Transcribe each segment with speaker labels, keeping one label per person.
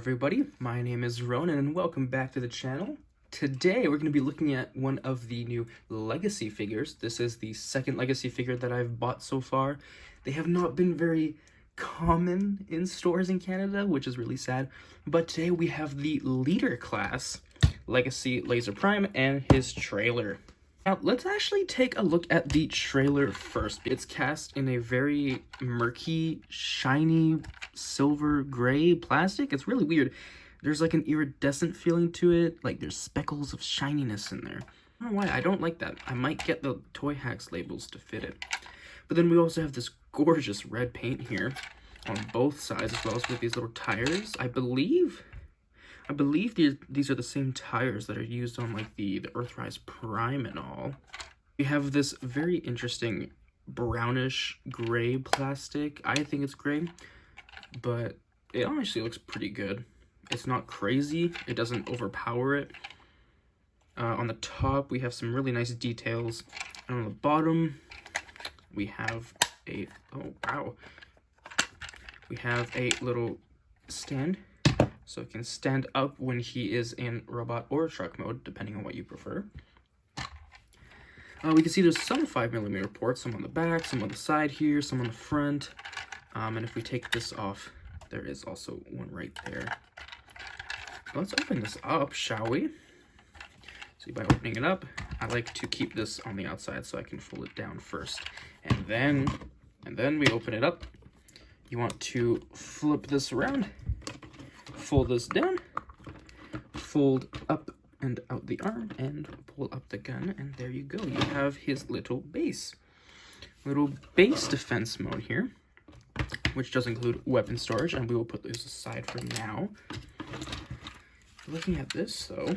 Speaker 1: everybody, my name is Ronan and welcome back to the channel. Today we're going to be looking at one of the new Legacy figures. This is the second Legacy figure that I've bought so far. They have not been very common in stores in Canada, which is really sad. But today we have the Leader class, Legacy Laser Prime, and his trailer. Now, let's actually take a look at the trailer first. It's cast in a very murky, shiny, silver gray plastic. It's really weird. There's like an iridescent feeling to it, like there's speckles of shininess in there. I don't know why, I don't like that. I might get the Toy Hacks labels to fit it. But then we also have this gorgeous red paint here on both sides, as well as with these little tires. I believe these are the same tires that are used on like the Earthrise Prime and all. We have this very interesting brownish gray plastic. I think it's gray, but it honestly looks pretty good. It's not crazy. It doesn't overpower it. On the top, we have some really nice details. And on the bottom, we have a, oh wow. We have a little stand. So it can stand up when he is in robot or truck mode, depending on what you prefer. We can see there's some 5mm ports, some on the back, some on the side here, some on the front. And if we take this off, there is also one right there. Let's open this up, shall we? See, by opening it up, I like to keep this on the outside so I can fold it down first. And then we open it up. You want to flip this around. Fold this down, fold up and out the arm, and pull up the gun, and there you go. You have his little base defense mode here, which does include weapon storage, and we will put those aside for now. Looking at this, though,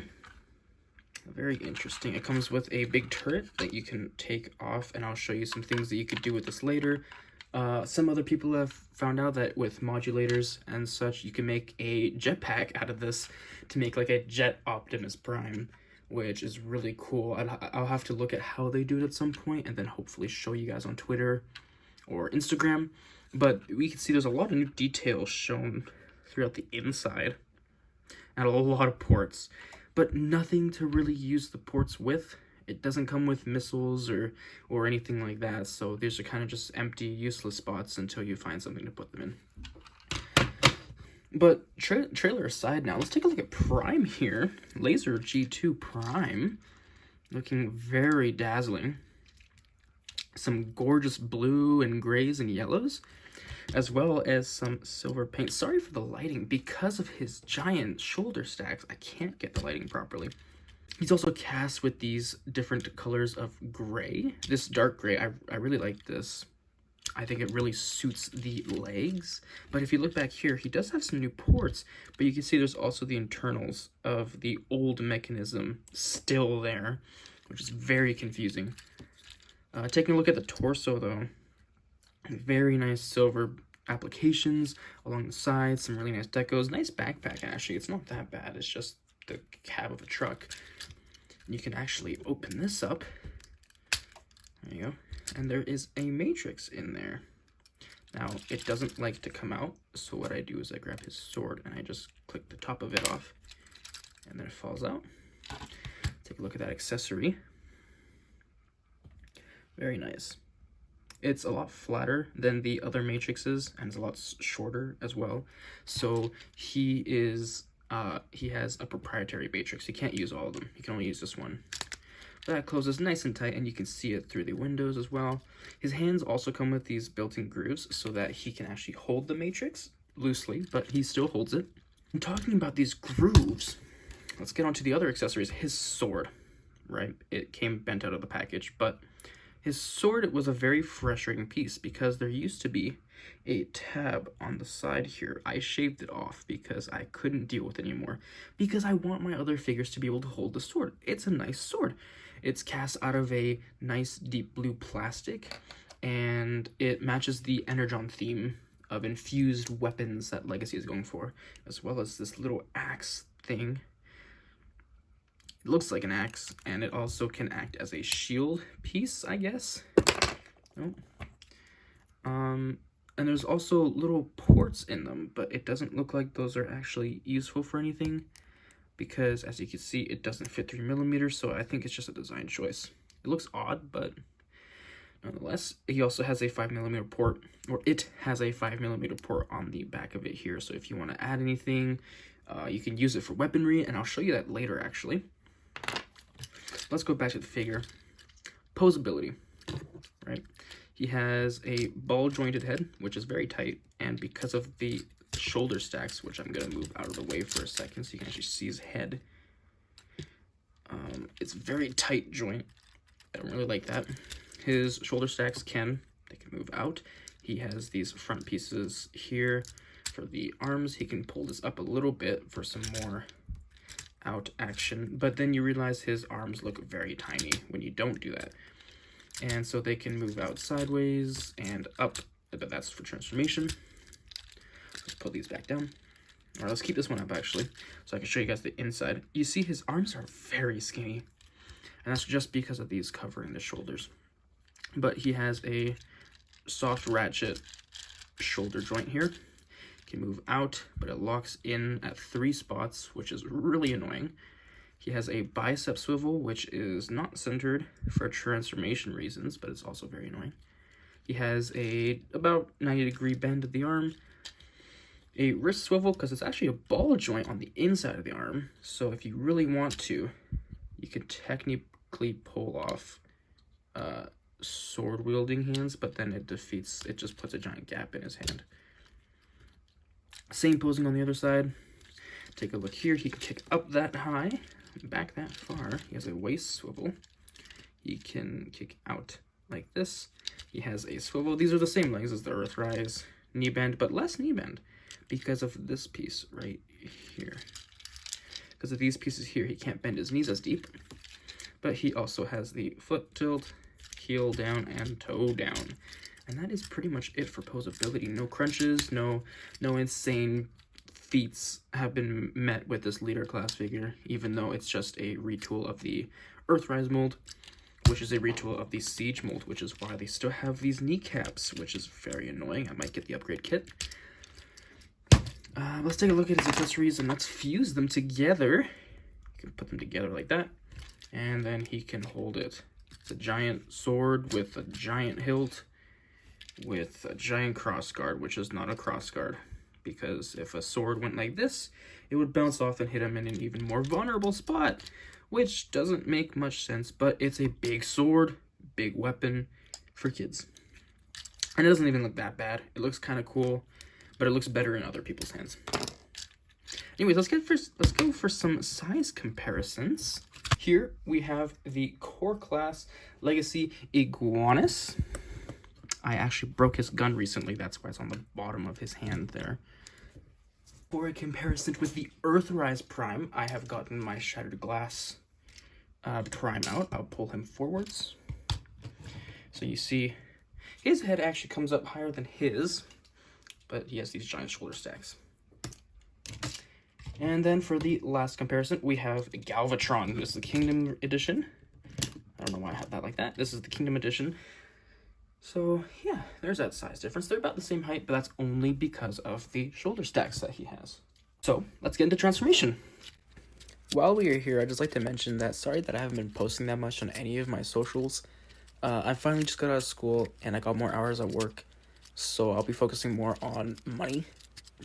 Speaker 1: very interesting. It comes with a big turret that you can take off, and I'll show you some things that you could do with this later. Some other people have found out that with modulators and such, you can make a jetpack out of this to make like a Jet Optimus Prime, which is really cool. I'll have to look at how they do it at some point and then hopefully show you guys on Twitter or Instagram. But we can see there's a lot of new details shown throughout the inside and a lot of ports, but nothing to really use the ports with. It doesn't come with missiles or anything like that, so these are kind of just empty, useless spots until you find something to put them in. But trailer aside now, let's take a look at Prime here. Laser G2 Prime, looking very dazzling. Some gorgeous blue and grays and yellows, as well as some silver paint. Sorry for the lighting. Because of his giant shoulder stacks, I can't get the lighting properly. He's also cast with these different colors of gray. This dark gray, I really like this. I think it really suits the legs. But if you look back here, he does have some new ports, but you can see there's also the internals of the old mechanism still there, which is very confusing. Taking a look at the torso, though, very nice silver applications along the sides, some really nice decos. Nice backpack, actually. It's not that bad. It's just the cab of a truck. You can actually open this up. There you go. And there is a matrix in there. Now, it doesn't like to come out, so what I do is I grab his sword and I just click the top of it off, and then it falls out. Take a look at that accessory. Very nice. It's a lot flatter than the other matrices, and it's a lot shorter as well. So he has a proprietary matrix. You can't use all of them. You can only use this one. That closes nice and tight, and you can see it through the windows as well. His hands also come with these built-in grooves so that he can actually hold the matrix loosely, but he still holds it. And talking about these grooves, let's get on to the other accessories. His sword, right? It came bent out of the package, but his sword was a very frustrating piece because there used to be a tab on the side here. I shaved it off because I couldn't deal with it anymore, because I want my other figures to be able to hold the sword. It's a nice sword. It's cast out of a nice deep blue plastic, and it matches the Energon theme of infused weapons that Legacy is going for, as well as this little axe thing. It looks like an axe, and it also can act as a shield piece, I guess. Oh. And there's also little ports in them, but it doesn't look like those are actually useful for anything because, as you can see, it doesn't fit 3mm, so I think it's just a design choice. It looks odd, but nonetheless, he also has a 5mm port, or it has a 5mm port on the back of it here, so if you want to add anything, you can use it for weaponry, and I'll show you that later, actually. Let's go back to the figure. Posability, right? He has a ball-jointed head, which is very tight, and because of the shoulder stacks, which I'm going to move out of the way for a second so you can actually see his head, it's very tight joint. I don't really like that. His shoulder stacks can move out. He has these front pieces here for the arms. He can pull this up a little bit for some more out action, but then you realize his arms look very tiny when you don't do that. And so they can move out sideways and up, but that's for transformation. Let's put these back down. Or let's keep this one up, actually, so I can show you guys the inside. You see his arms are very skinny, and that's just because of these covering the shoulders. But he has a soft ratchet shoulder joint here. Can move out, but it locks in at 3 spots, which is really annoying. He has a bicep swivel, which is not centered for transformation reasons, but it's also very annoying. He has a about 90-degree bend of the arm, a wrist swivel, because it's actually a ball joint on the inside of the arm, so if you really want to, you can technically pull off sword-wielding hands, but then it just puts a giant gap in his hand. Same posing on the other side. Take a look here. He can kick up that high, back that far. He has a waist swivel. He can kick out like this. He has a swivel. These are the same legs as the Earthrise knee bend, but less knee bend because of this piece right here. Because of these pieces here, he can't bend his knees as deep. But he also has the foot tilt, heel down, and toe down. And that is pretty much it for posability. No crunches, no insane feats have been met with this leader class figure, even though it's just a retool of the Earthrise mold, which is a retool of the Siege mold, which is why they still have these kneecaps, which is very annoying. I might get the upgrade kit. Let's take a look at his accessories, and let's fuse them together. You can put them together like that, and then he can hold it. It's a giant sword with a giant hilt, with a giant crossguard, which is not a crossguard, because if a sword went like this, it would bounce off and hit him in an even more vulnerable spot, which doesn't make much sense, but it's a big sword, big weapon for kids. And it doesn't even look that bad. It looks kind of cool, but it looks better in other people's hands. Anyways, let's go for some size comparisons. Here we have the Core Class Legacy Iguanus. I actually broke his gun recently, that's why it's on the bottom of his hand there. For a comparison with the Earthrise Prime, I have gotten my Shattered Glass Prime out. I'll pull him forwards. So you see, his head actually comes up higher than his, but he has these giant shoulder stacks. And then for the last comparison, we have Galvatron. This is the Kingdom Edition. I don't know why I have that like that. This is the Kingdom Edition. So yeah, there's that size difference. They're about the same height, but that's only because of the shoulder stacks that he has. So let's get into transformation. While we are here, I'd just like to mention that sorry that I haven't been posting that much on any of my socials. I finally just got out of school and I got more hours at work, so I'll be focusing more on money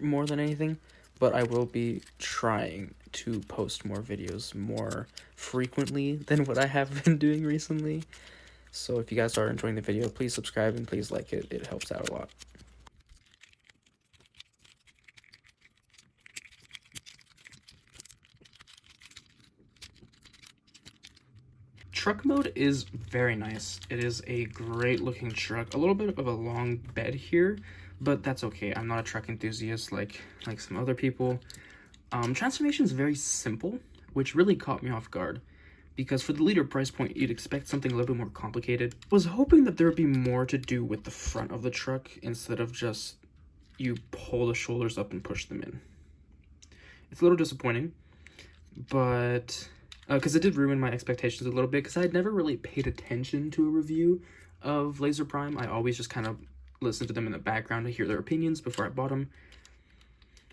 Speaker 1: more than anything, but I will be trying to post more videos more frequently than what I have been doing recently. So if you guys are enjoying the video, please subscribe and please like it. It helps out a lot. Truck mode is very nice. It is a great looking truck. A little bit of a long bed here, but that's okay. I'm not a truck enthusiast like some other people. Transformation is very simple, which really caught me off guard. Because for the leader price point, you'd expect something a little bit more complicated. I was hoping that there would be more to do with the front of the truck instead of just you pull the shoulders up and push them in. It's a little disappointing, but because it did ruin my expectations a little bit, because I had never really paid attention to a review of Laser Prime. I always just kind of listen to them in the background to hear their opinions before I bought them.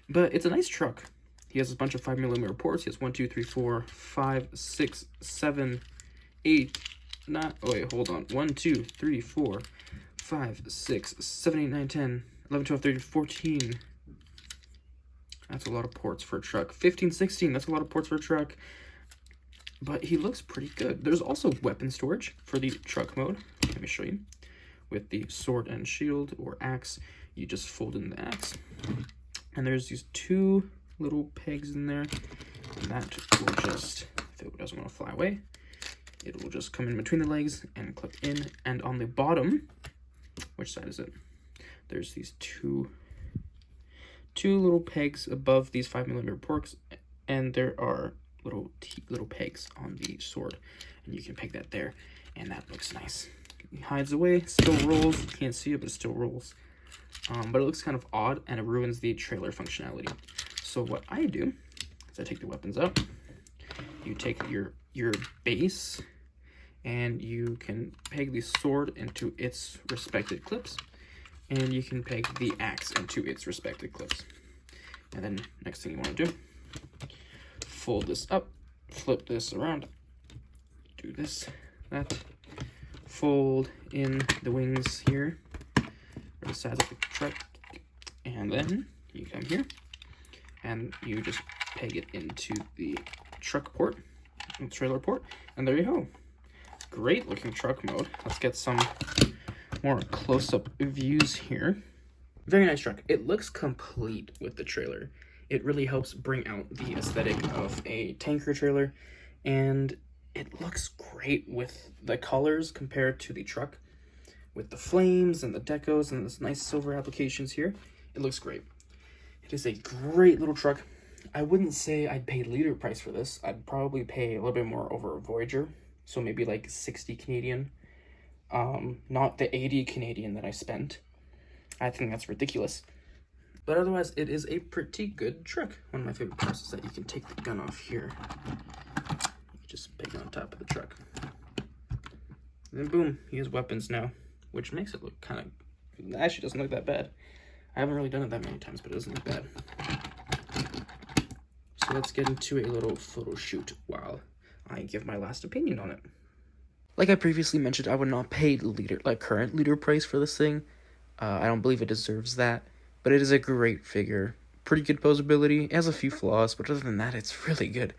Speaker 1: But it's a nice truck. He has a bunch of 5mm ports. He has 1, 2, 3, 4, 5, 6, 7, 8, 9. Oh, wait, hold on. 1, 2, 3, 4, 5, 6, 7, 8, 9, 10, 11, 12, 13, 14. That's a lot of ports for a truck. 15, 16. That's a lot of ports for a truck. But he looks pretty good. There's also weapon storage for the truck mode. Let me show you. With the sword and shield or axe, you just fold in the axe. And there's these 2 little pegs in there. And that will just, if it doesn't want to fly away, it will just come in between the legs and clip in. And on the bottom, which side is it? There's these two little pegs above these 5mm ports, and there are little pegs on the sword, and you can peg that there, and that looks nice. It hides away, still rolls. You can't see it, but it still rolls. But it looks kind of odd, and it ruins the trailer functionality. So what I do is I take the weapons out. You take your base, and you can peg the sword into its respective clips, and you can peg the axe into its respective clips. And then next thing you want to do, fold this up, flip this around, do this, that, fold in the wings here, or the sides of the truck, and then you come here, and you just peg it into the truck port, the trailer port, and there you go. Great looking truck mode. Let's get some more close-up views here. Very nice truck. It looks complete with the trailer. It really helps bring out the aesthetic of a tanker trailer, and it looks great with the colors compared to the truck, with the flames and the decos and this nice silver applications here. It looks great. It is a great little truck. I wouldn't say I'd pay leader price for this. I'd probably pay a little bit more over a Voyager, so maybe like 60 Canadian. Not the 80 Canadian that I spent. I think that's ridiculous. But otherwise, it is a pretty good truck. One of my favorite parts is that you can take the gun off here. You just peg it on top of the truck. And then boom, he has weapons now, which makes it look kind of, actually doesn't look that bad. I haven't really done it that many times, but it doesn't look bad. So let's get into a little photo shoot while I give my last opinion on it. Like I previously mentioned, I would not pay current leader price for this thing. I don't believe it deserves that, but it is a great figure. Pretty good posability. It has a few flaws, but other than that, it's really good.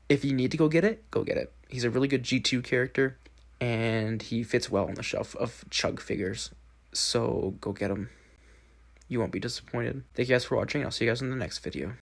Speaker 1: If you need to go get it, go get it. He's a really good G2 character, and he fits well on the shelf of Chug figures. So go get him. You won't be disappointed. Thank you guys for watching. I'll see you guys in the next video.